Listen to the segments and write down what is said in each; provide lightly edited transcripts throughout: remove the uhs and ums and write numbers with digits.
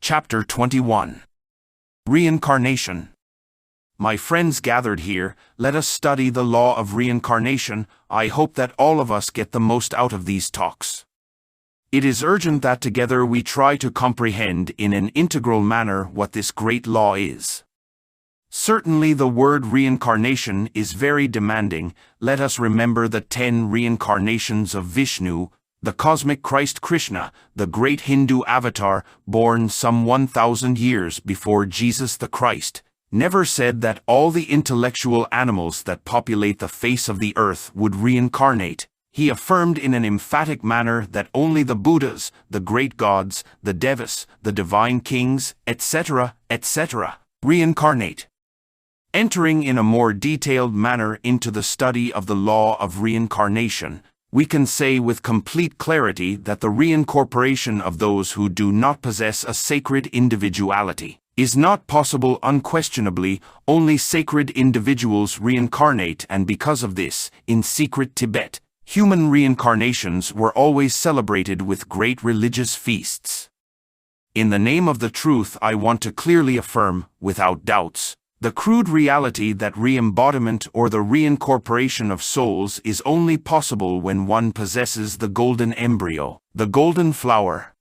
Chapter 21. Reincarnation. My friends gathered here, let us study the law of reincarnation. I hope that all of us get the most out of these talks. It is urgent that together we try to comprehend in an integral manner what this great law is. Certainly the word reincarnation is very demanding. Let us remember the 10 reincarnations of Vishnu, the cosmic Christ Krishna, the great Hindu avatar, born some 1,000 years before Jesus the Christ, never said that all the intellectual animals that populate the face of the earth would reincarnate. He affirmed in an emphatic manner that only the Buddhas, the great gods, the devas, the divine kings, etc., reincarnate. Entering in a more detailed manner into the study of the law of reincarnation, we can say with complete clarity that the reincorporation of those who do not possess a sacred individuality is not possible. Unquestionably, only sacred individuals reincarnate, and because of this, in secret Tibet, human reincarnations were always celebrated with great religious feasts. In the name of the truth, I want to clearly affirm, without doubts, the crude reality that re-embodiment or the reincorporation of souls is only possible when one possesses the golden embryo, the golden flower.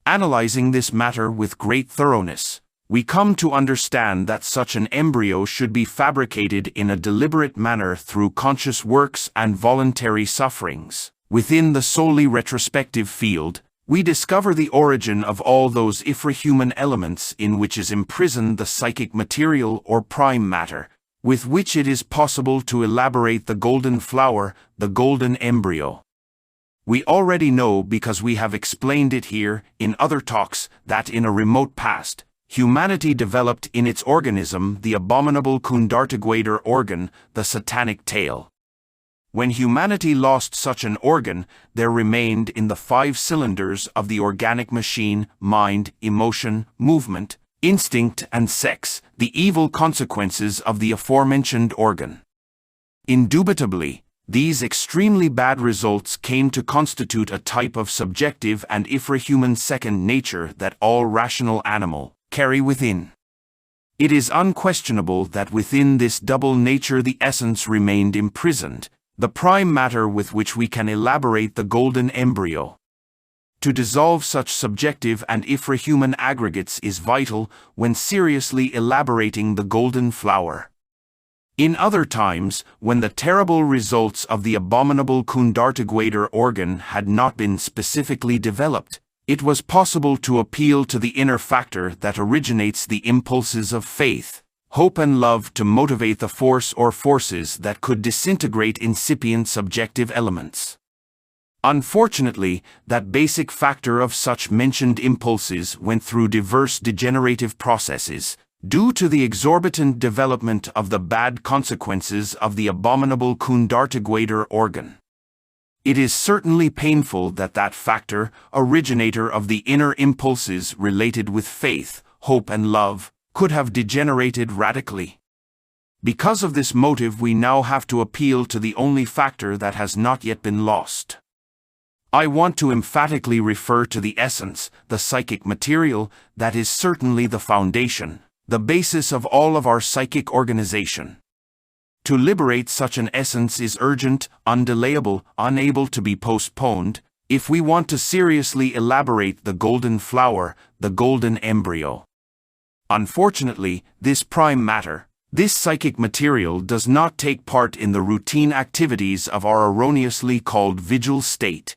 Analyzing this matter with great thoroughness, we come to understand that such an embryo should be fabricated in a deliberate manner through conscious works and voluntary sufferings. Within the solely retrospective field, we discover the origin of all those infrahuman elements in which is imprisoned the psychic material or prime matter, with which it is possible to elaborate the golden flower, the golden embryo. We already know, because we have explained it here in other talks, that in a remote past, humanity developed in its organism the abominable Kundartagwader organ, the satanic tail. When humanity lost such an organ, there remained in the 5 cylinders of the organic machine, mind, emotion, movement, instinct and sex, the evil consequences of the aforementioned organ. Indubitably, these extremely bad results came to constitute a type of subjective and infrahuman second nature that all rational animal carry within. It is unquestionable that within this double nature the essence remained imprisoned, the prime matter with which we can elaborate the golden embryo. To dissolve such subjective and infrahuman aggregates is vital when seriously elaborating the golden flower. In other times, when the terrible results of the abominable Kundartagwader organ had not been specifically developed, it was possible to appeal to the inner factor that originates the impulses of faith, hope and love to motivate the force or forces that could disintegrate incipient subjective elements. Unfortunately, that basic factor of such mentioned impulses went through diverse degenerative processes, due to the exorbitant development of the bad consequences of the abominable Kundartagwader organ. It is certainly painful that that factor, originator of the inner impulses related with faith, hope and love, could have degenerated radically. Because of this motive, we now have to appeal to the only factor that has not yet been lost. I want to emphatically refer to the essence, the psychic material, that is certainly the foundation, the basis of all of our psychic organization. To liberate such an essence is urgent, undelayable, unable to be postponed, if we want to seriously elaborate the golden flower, the golden embryo. Unfortunately, this prime matter, this psychic material does not take part in the routine activities of our erroneously called vigil state.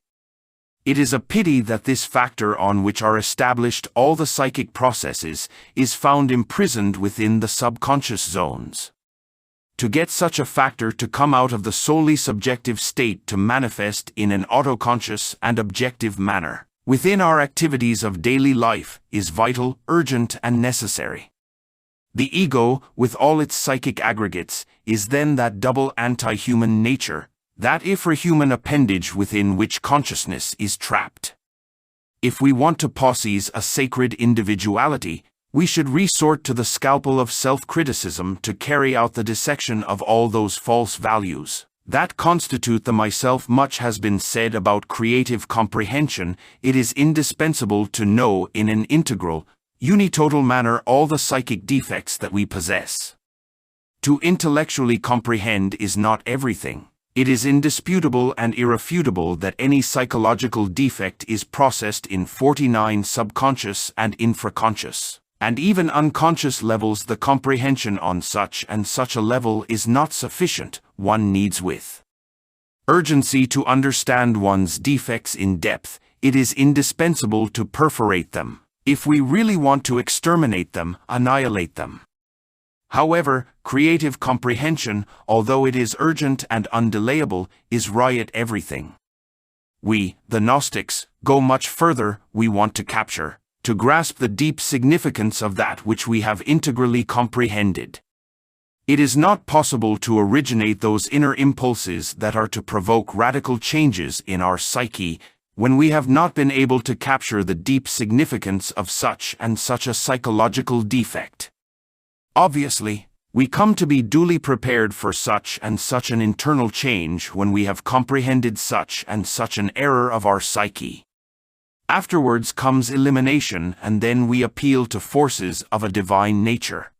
It is a pity that this factor on which are established all the psychic processes is found imprisoned within the subconscious zones. To get such a factor to come out of the solely subjective state to manifest in an autoconscious and objective manner within our activities of daily life is vital, urgent and necessary. The ego, with all its psychic aggregates, is then that double anti-human nature, that infrahuman appendage within which consciousness is trapped. If we want to possess a sacred individuality, we should resort to the scalpel of self-criticism to carry out the dissection of all those false values that constitute the myself. Much has been said about creative comprehension. It is indispensable to know in an integral, unitotal manner all the psychic defects that we possess. To intellectually comprehend is not everything. It is indisputable and irrefutable that any psychological defect is processed in 49 subconscious and infraconscious, and even unconscious levels. The comprehension on such and such a level is not sufficient. One needs with urgency to understand one's defects in depth. It is indispensable to perforate them, if we really want to exterminate them, annihilate them. However, creative comprehension, although it is urgent and undelayable, is riot everything. We, the Gnostics, go much further. We want to capture, to grasp the deep significance of that which we have integrally comprehended. It is not possible to originate those inner impulses that are to provoke radical changes in our psyche when we have not been able to capture the deep significance of such and such a psychological defect. Obviously, we come to be duly prepared for such and such an internal change when we have comprehended such and such an error of our psyche. Afterwards comes elimination, and then we appeal to forces of a divine nature.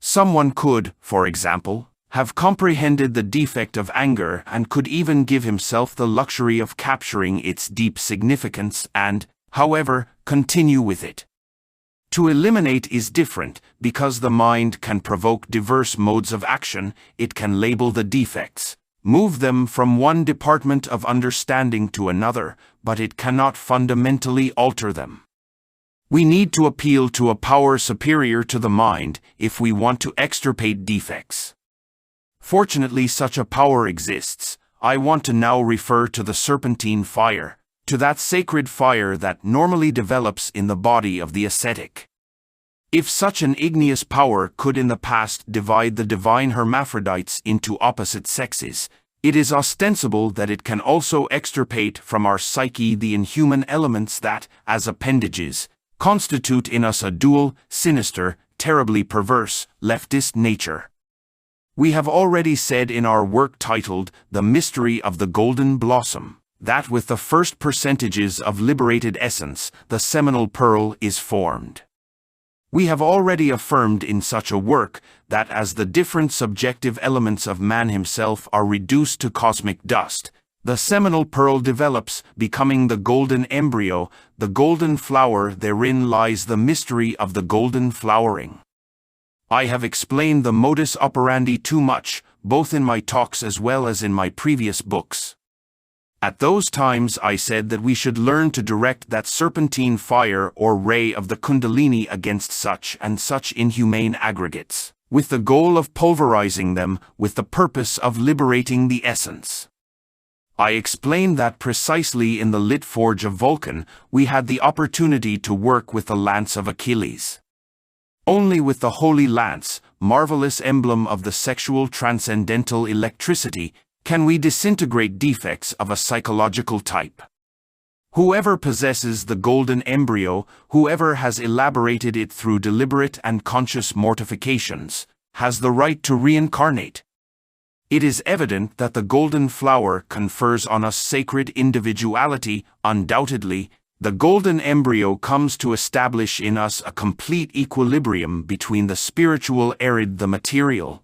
Someone could, for example, have comprehended the defect of anger and could even give himself the luxury of capturing its deep significance and, however, continue with it. To eliminate is different, because the mind can provoke diverse modes of action. It can label the defects, move them from one department of understanding to another, but it cannot fundamentally alter them. We need to appeal to a power superior to the mind if we want to extirpate defects. Fortunately, such a power exists. I want to now refer to the serpentine fire, to that sacred fire that normally develops in the body of the ascetic. If such an igneous power could in the past divide the divine hermaphrodites into opposite sexes, it is ostensible that it can also extirpate from our psyche the inhuman elements that, as appendages, constitute in us a dual, sinister, terribly perverse, leftist nature. We have already said in our work titled The Mystery of the Golden Blossom, that with the first percentages of liberated essence, the seminal pearl is formed. We have already affirmed in such a work that as the different subjective elements of man himself are reduced to cosmic dust, the seminal pearl develops, becoming the golden embryo, the golden flower. Therein lies the mystery of the golden flowering. I have explained the modus operandi too much, both in my talks as well as in my previous books. At those times I said that we should learn to direct that serpentine fire or ray of the kundalini against such and such inhumane aggregates, with the goal of pulverizing them, with the purpose of liberating the essence. I explained that precisely in the lit forge of Vulcan, we had the opportunity to work with the lance of Achilles. Only with the holy lance, marvelous emblem of the sexual transcendental electricity, can we disintegrate defects of a psychological type. Whoever possesses the golden embryo, whoever has elaborated it through deliberate and conscious mortifications, has the right to reincarnate. It is evident that the golden flower confers on us sacred individuality. Undoubtedly, the golden embryo comes to establish in us a complete equilibrium between the spiritual and the material.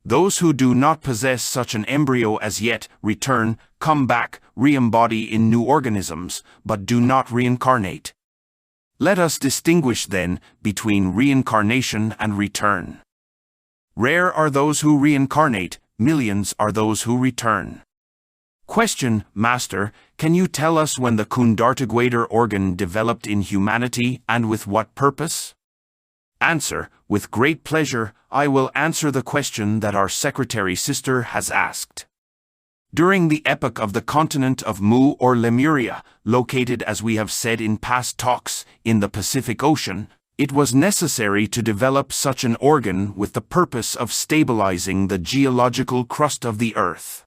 Those who do not possess such an embryo as yet return, come back, re-embody in new organisms, but do not reincarnate. Let us distinguish then between reincarnation and return. Rare are those who reincarnate, millions are those who return. Question, Master, can you tell us when the Kundartagwader organ developed in humanity and with what purpose? Answer, with great pleasure, I will answer the question that our secretary sister has asked. During the epoch of the continent of Mu or Lemuria, located as we have said in past talks, in the Pacific Ocean, it was necessary to develop such an organ with the purpose of stabilizing the geological crust of the Earth.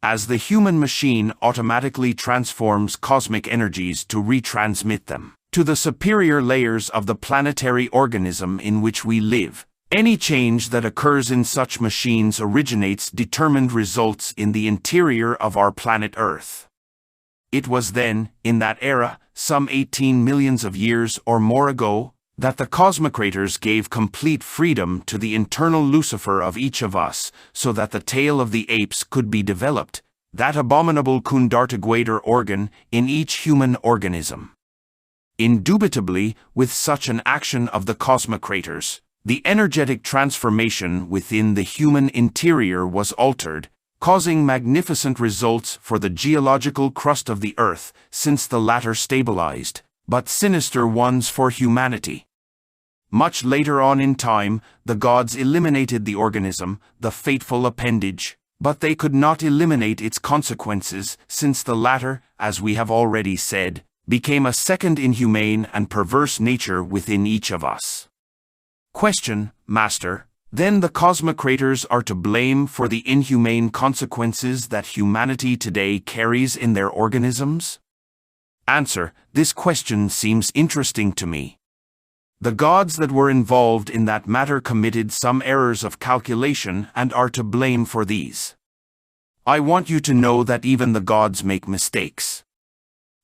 As the human machine automatically transforms cosmic energies to retransmit them to the superior layers of the planetary organism in which we live, any change that occurs in such machines originates determined results in the interior of our planet Earth. It was then, in that era, some 18 millions of years or more ago, that the cosmocrators gave complete freedom to the internal Lucifer of each of us, so that the tail of the apes could be developed, that abominable Kundartagwader organ, in each human organism. Indubitably, with such an action of the cosmocrators, the energetic transformation within the human interior was altered, causing magnificent results for the geological crust of the earth, since the latter stabilized, but sinister ones for humanity. Much later on in time, the gods eliminated the organism, the fateful appendage, but they could not eliminate its consequences, since the latter, as we have already said, became a second inhumane and perverse nature within each of us. Question, Master: then the cosmocrators are to blame for the inhumane consequences that humanity today carries in their organisms? Answer: this question seems interesting to me. The gods that were involved in that matter committed some errors of calculation and are to blame for these. I want you to know that even the gods make mistakes.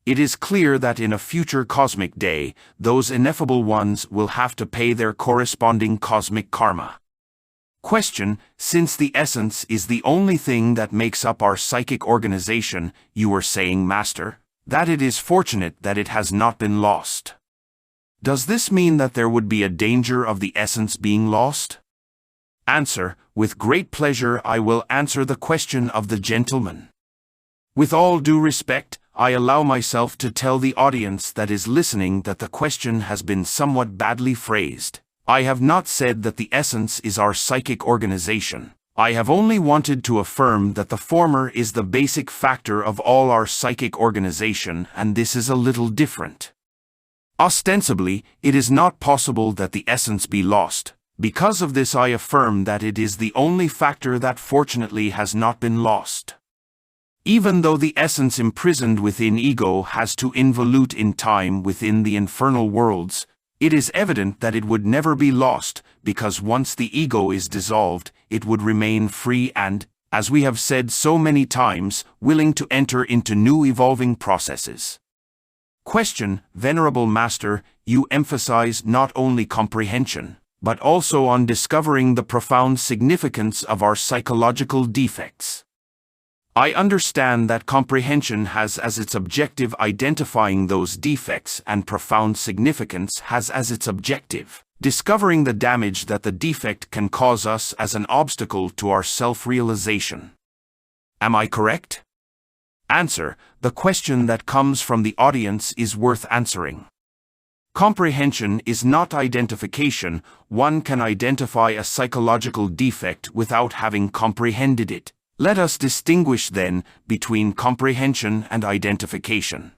It is clear that in a future cosmic day, those ineffable ones will have to pay their corresponding cosmic karma. Question: since the essence is the only thing that makes up our psychic organization, you were saying, Master, that it is fortunate that it has not been lost. Does this mean that there would be a danger of the essence being lost? Answer: with great pleasure I will answer the question of the gentleman. With all due respect, I allow myself to tell the audience that is listening that the question has been somewhat badly phrased. I have not said that the essence is our psychic organization. I have only wanted to affirm that the former is the basic factor of all our psychic organization, and this is a little different. Ostensibly, it is not possible that the essence be lost. Because of this, I affirm that it is the only factor that fortunately has not been lost. Even though the essence imprisoned within ego has to involute in time within the infernal worlds, it is evident that it would never be lost, because once the ego is dissolved, it would remain free and, as we have said so many times, willing to enter into new evolving processes. Question: Venerable Master, you emphasize not only comprehension, but also on discovering the profound significance of our psychological defects. I understand that comprehension has as its objective identifying those defects, and profound significance has as its objective discovering the damage that the defect can cause us as an obstacle to our self-realization. Am I correct? Answer: the question that comes from the audience is worth answering. Comprehension is not identification. One can identify a psychological defect without having comprehended it. Let us distinguish then between comprehension and identification.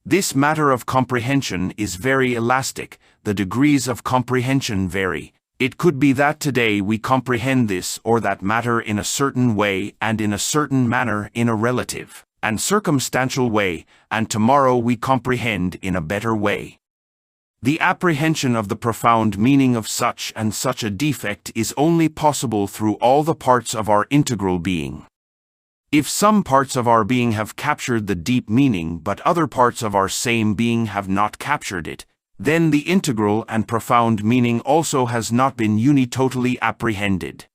This matter of comprehension is very elastic. The degrees of comprehension vary. It could be that today we comprehend this or that matter in a certain way and in a certain manner in a relative and circumstantial way, and tomorrow we comprehend in a better way. The apprehension of the profound meaning of such and such a defect is only possible through all the parts of our integral being. If some parts of our being have captured the deep meaning but other parts of our same being have not captured it, then the integral and profound meaning also has not been unitotally apprehended.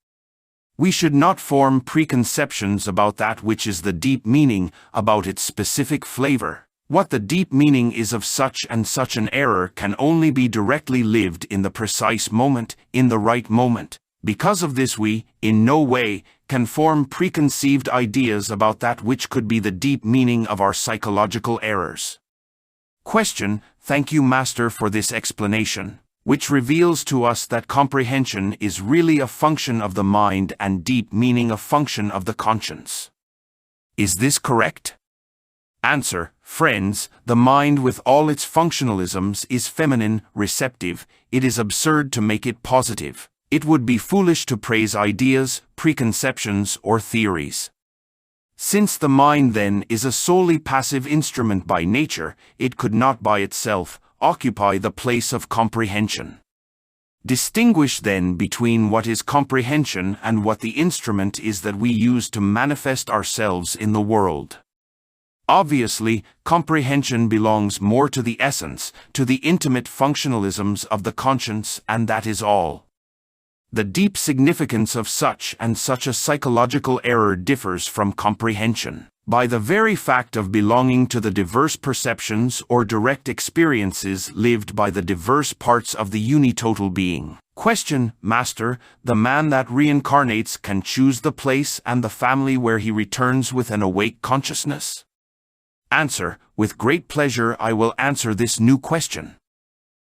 We should not form preconceptions about that which is the deep meaning, about its specific flavor. What the deep meaning is of such and such an error can only be directly lived in the precise moment, in the right moment. Because of this we, in no way, can form preconceived ideas about that which could be the deep meaning of our psychological errors. Question: thank you, Master, for this explanation, which reveals to us that comprehension is really a function of the mind and deep meaning a function of the conscience. Is this correct? Answer: friends, the mind with all its functionalisms is feminine, receptive. It is absurd to make it positive. It would be foolish to praise ideas, preconceptions, or theories. Since the mind then is a solely passive instrument by nature, it could not by itself occupy the place of comprehension. Distinguish then between what is comprehension and what the instrument is that we use to manifest ourselves in the world. Obviously, comprehension belongs more to the essence, to the intimate functionalisms of the conscience, and that is all. The deep significance of such and such a psychological error differs from comprehension by the very fact of belonging to the diverse perceptions or direct experiences lived by the diverse parts of the unitotal being. Question, Master, the man that reincarnates can choose the place and the family where he returns with an awake consciousness? Answer, with great pleasure I will answer this new question.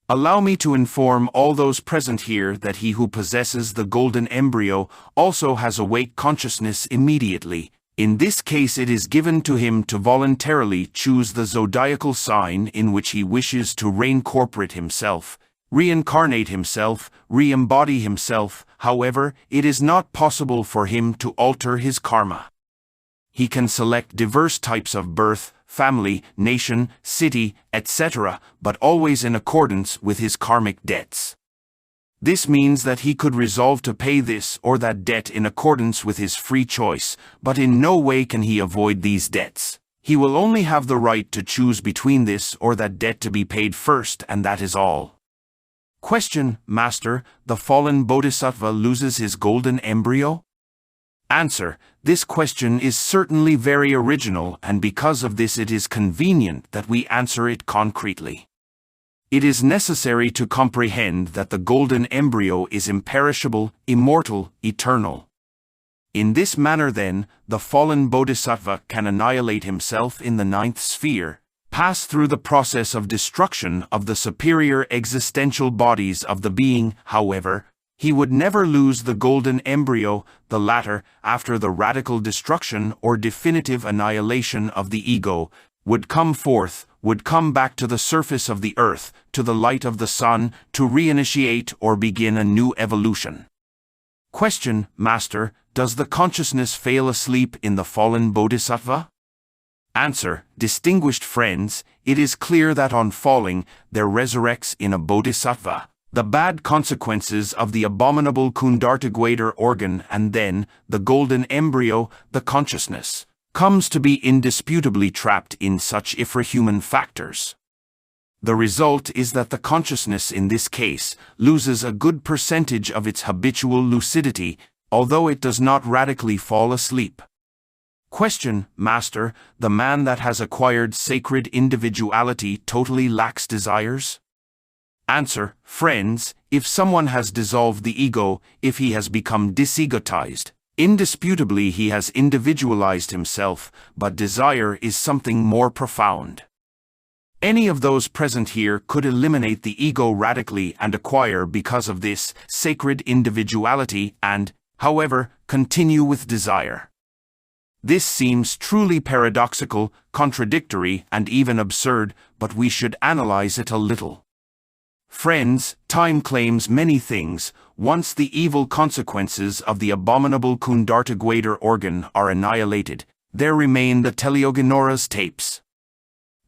Allow me to inform all those present here that he who possesses the golden embryo also has awake consciousness immediately. In this case it is given to him to voluntarily choose the zodiacal sign in which he wishes to reincorporate himself, reincarnate himself, re-embody himself. However, it is not possible for him to alter his karma. He can select diverse types of birth, family, nation, city, etc., but always in accordance with his karmic debts. This means that he could resolve to pay this or that debt in accordance with his free choice, but in no way can he avoid these debts. He will only have the right to choose between this or that debt to be paid first, and that is all. Question, Master, the fallen bodhisattva loses his golden embryo? Answer, this question is certainly very original, and because of this it is convenient that we answer it concretely. It is necessary to comprehend that the golden embryo is imperishable, immortal, eternal. In this manner then, the fallen bodhisattva can annihilate himself in the ninth sphere, pass through the process of destruction of the superior existential bodies of the being. However, he would never lose the golden embryo. The latter, after the radical destruction or definitive annihilation of the ego, would come forth, would come back to the surface of the earth, to the light of the sun, to reinitiate or begin a new evolution. Question, Master, does the consciousness fail asleep in the fallen bodhisattva? Answer, distinguished friends, it is clear that on falling, there resurrects in a bodhisattva the bad consequences of the abominable kundartagwader organ, and then, the golden embryo, the consciousness, comes to be indisputably trapped in such infrahuman factors. The result is that the consciousness in this case loses a good percentage of its habitual lucidity, although it does not radically fall asleep. Question, Master, the man that has acquired sacred individuality totally lacks desires? Answer, friends, if someone has dissolved the ego, if he has become disegotized, indisputably he has individualized himself, but desire is something more profound. Any of those present here could eliminate the ego radically and acquire because of this sacred individuality and, however, continue with desire. This seems truly paradoxical, contradictory, and even absurd, but we should analyze it a little. Friends, time claims many things. Once the evil consequences of the abominable kundartagwader organ are annihilated, there remain the teleogenora's tapes.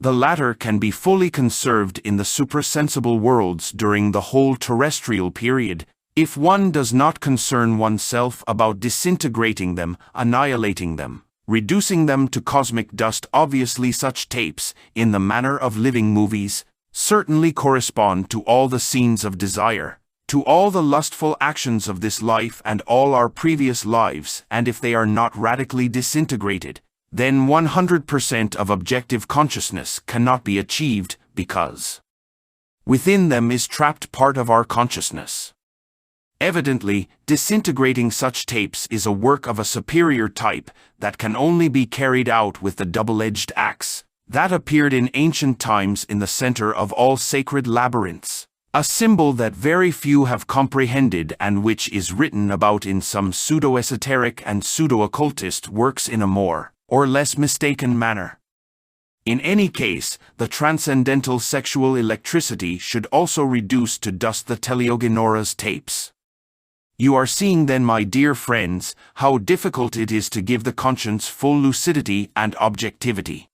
The latter can be fully conserved in the suprasensible worlds during the whole terrestrial period, if one does not concern oneself about disintegrating them, annihilating them, reducing them to cosmic dust. Obviously such tapes, in the manner of living movies, certainly correspond to all the scenes of desire, to all the lustful actions of this life and all our previous lives, and if they are not radically disintegrated, then 100% of objective consciousness cannot be achieved, because within them is trapped part of our consciousness. Evidently, disintegrating such tapes is a work of a superior type that can only be carried out with the double-edged axe that appeared in ancient times in the center of all sacred labyrinths, a symbol that very few have comprehended and which is written about in some pseudo-esoteric and pseudo-occultist works in a more or less mistaken manner. In any case, the transcendental sexual electricity should also reduce to dust the teleogenora's tapes. You are seeing then, my dear friends, how difficult it is to give the conscience full lucidity and objectivity.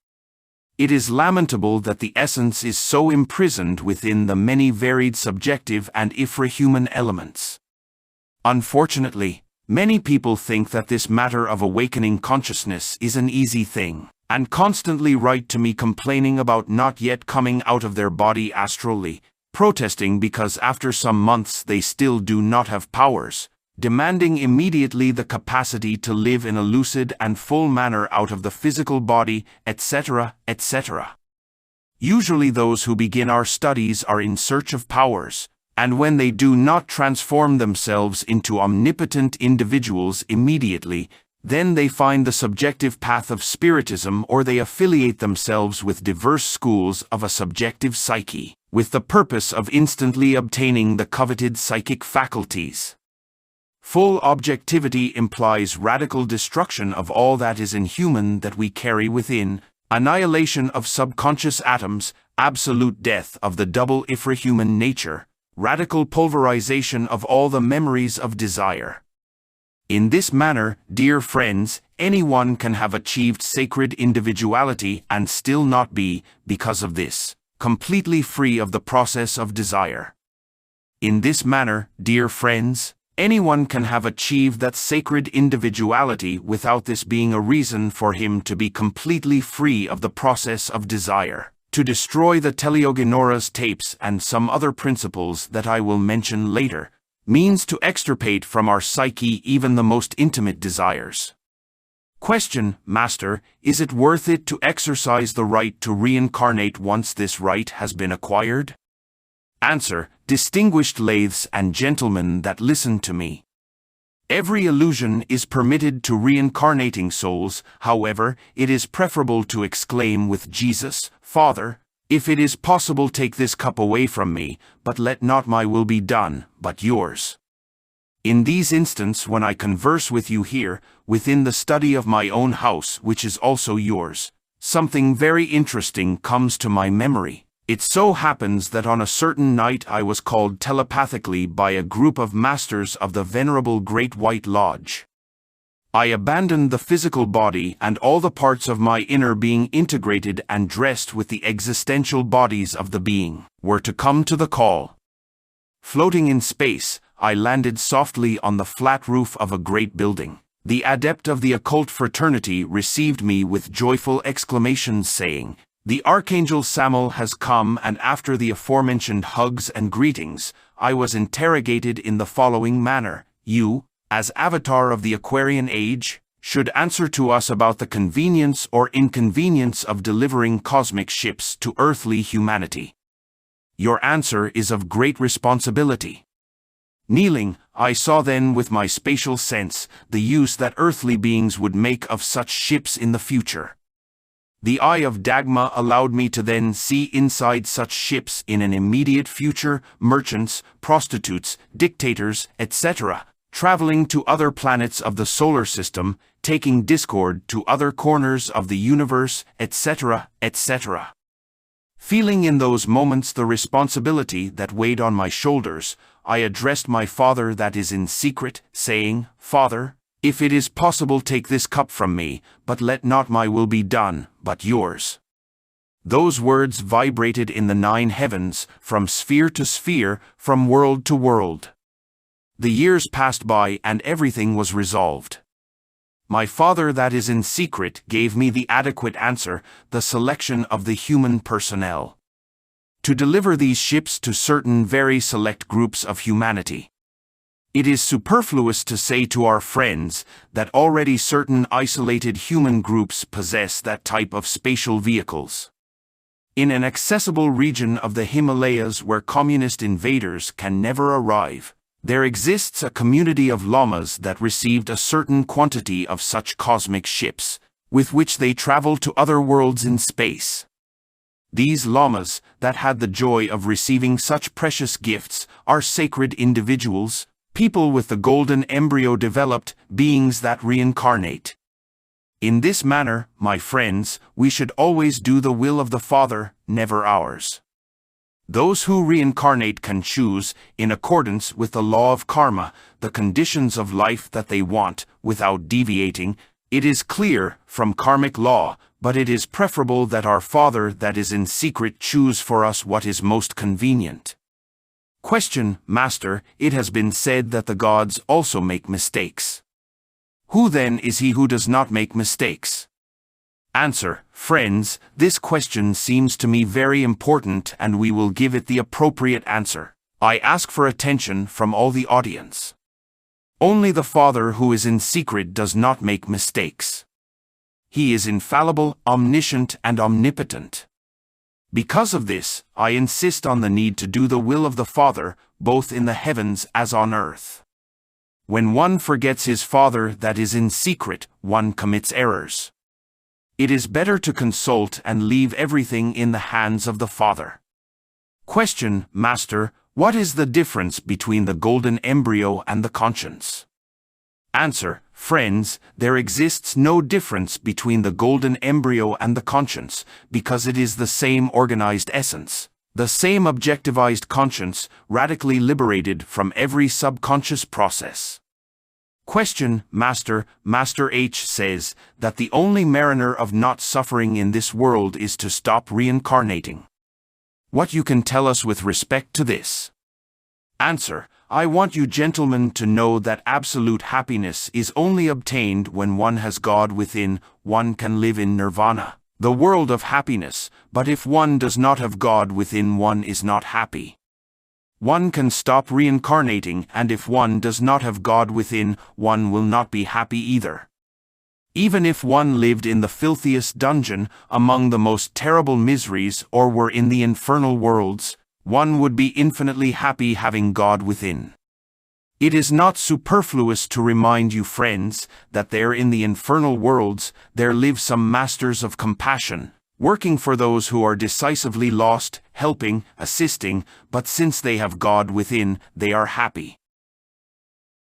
It is lamentable that the essence is so imprisoned within the many varied subjective and infrahuman elements. Unfortunately, many people think that this matter of awakening consciousness is an easy thing, and constantly write to me complaining about not yet coming out of their body astrally, protesting because after some months they still do not have powers, demanding immediately the capacity to live in a lucid and full manner out of the physical body, etc., etc. Usually those who begin our studies are in search of powers, and when they do not transform themselves into omnipotent individuals immediately, then they find the subjective path of spiritism, or they affiliate themselves with diverse schools of a subjective psyche, with the purpose of instantly obtaining the coveted psychic faculties. Full objectivity implies radical destruction of all that is inhuman that we carry within, annihilation of subconscious atoms, absolute death of the double infrahuman nature, radical pulverization of all the memories of desire. In this manner, dear friends, anyone can have achieved sacred individuality and still not be, because of this, completely free of the process of desire. In this manner, dear friends, anyone can have achieved that sacred individuality without this being a reason for him to be completely free of the process of desire, to destroy the Teleogenora's tapes and some other principles that I will mention later, means to extirpate from our psyche even the most intimate desires. Question, Master, is it worth it to exercise the right to reincarnate once this right has been acquired? Answer, distinguished lathes and gentlemen that listen to me. Every illusion is permitted to reincarnating souls, however, it is preferable to exclaim with Jesus, Father, if it is possible, take this cup away from me, but let not my will be done, but yours. In these instants, when I converse with you here, within the study of my own house, which is also yours, something very interesting comes to my memory. It so happens that on a certain night I was called telepathically by a group of masters of the Venerable Great White Lodge. I abandoned the physical body and all the parts of my inner being integrated and dressed with the existential bodies of the being, were to come to the call. Floating in space, I landed softly on the flat roof of a great building. The adept of the occult fraternity received me with joyful exclamations saying, "The Archangel Samael has come," and after the aforementioned hugs and greetings, I was interrogated in the following manner: "You, as avatar of the Aquarian age, should answer to us about the convenience or inconvenience of delivering cosmic ships to earthly humanity. Your answer is of great responsibility." Kneeling, I saw then with my spatial sense the use that earthly beings would make of such ships in the future. The eye of Dharma allowed me to then see inside such ships in an immediate future merchants, prostitutes, dictators, etc., traveling to other planets of the solar system, taking discord to other corners of the universe, etc., etc. Feeling in those moments the responsibility that weighed on my shoulders, I addressed my Father that is in secret, saying, "Father, if it is possible, take this cup from me, but let not my will be done, but yours." Those words vibrated in the 9 heavens, from sphere to sphere, from world to world. The years passed by and everything was resolved. My Father that is in secret gave me the adequate answer, the selection of the human personnel. To deliver these ships to certain very select groups of humanity. It is superfluous to say to our friends that already certain isolated human groups possess that type of spatial vehicles. In an accessible region of the Himalayas where communist invaders can never arrive, there exists a community of lamas that received a certain quantity of such cosmic ships, with which they travel to other worlds in space. These lamas, that had the joy of receiving such precious gifts, are sacred individuals, people with the golden embryo developed, beings that reincarnate. In this manner, my friends, we should always do the will of the Father, never ours. Those who reincarnate can choose, in accordance with the law of karma, the conditions of life that they want, without deviating, it is clear, from karmic law, but it is preferable that our Father that is in secret choose for us what is most convenient. Question, Master, it has been said that the gods also make mistakes. Who then is he who does not make mistakes? Answer: friends, this question seems to me very important and we will give it the appropriate answer. I ask for attention from all the audience. Only the Father who is in secret does not make mistakes. He is infallible, omniscient, and omnipotent. Because of this, I insist on the need to do the will of the Father, both in the heavens as on earth. When one forgets his Father that is in secret, one commits errors. It is better to consult and leave everything in the hands of the Father. Question: Master, what is the difference between the golden embryo and the conscience? Answer: friends, there exists no difference between the golden embryo and the conscience, because it is the same organized essence, the same objectivized conscience, radically liberated from every subconscious process. Question: Master, Master H says that the only mariner of not suffering in this world is to stop reincarnating. What you can tell us with respect to this? Answer: I want you gentlemen to know that absolute happiness is only obtained when one has God within. One can live in nirvana, the world of happiness, but if one does not have God within, one is not happy. One can stop reincarnating, and if one does not have God within, one will not be happy either. Even if one lived in the filthiest dungeon, among the most terrible miseries, or were in the infernal worlds, one would be infinitely happy having God within. It is not superfluous to remind you, friends, that there in the infernal worlds there live some masters of compassion, working for those who are decisively lost, helping, assisting, but since they have God within, they are happy.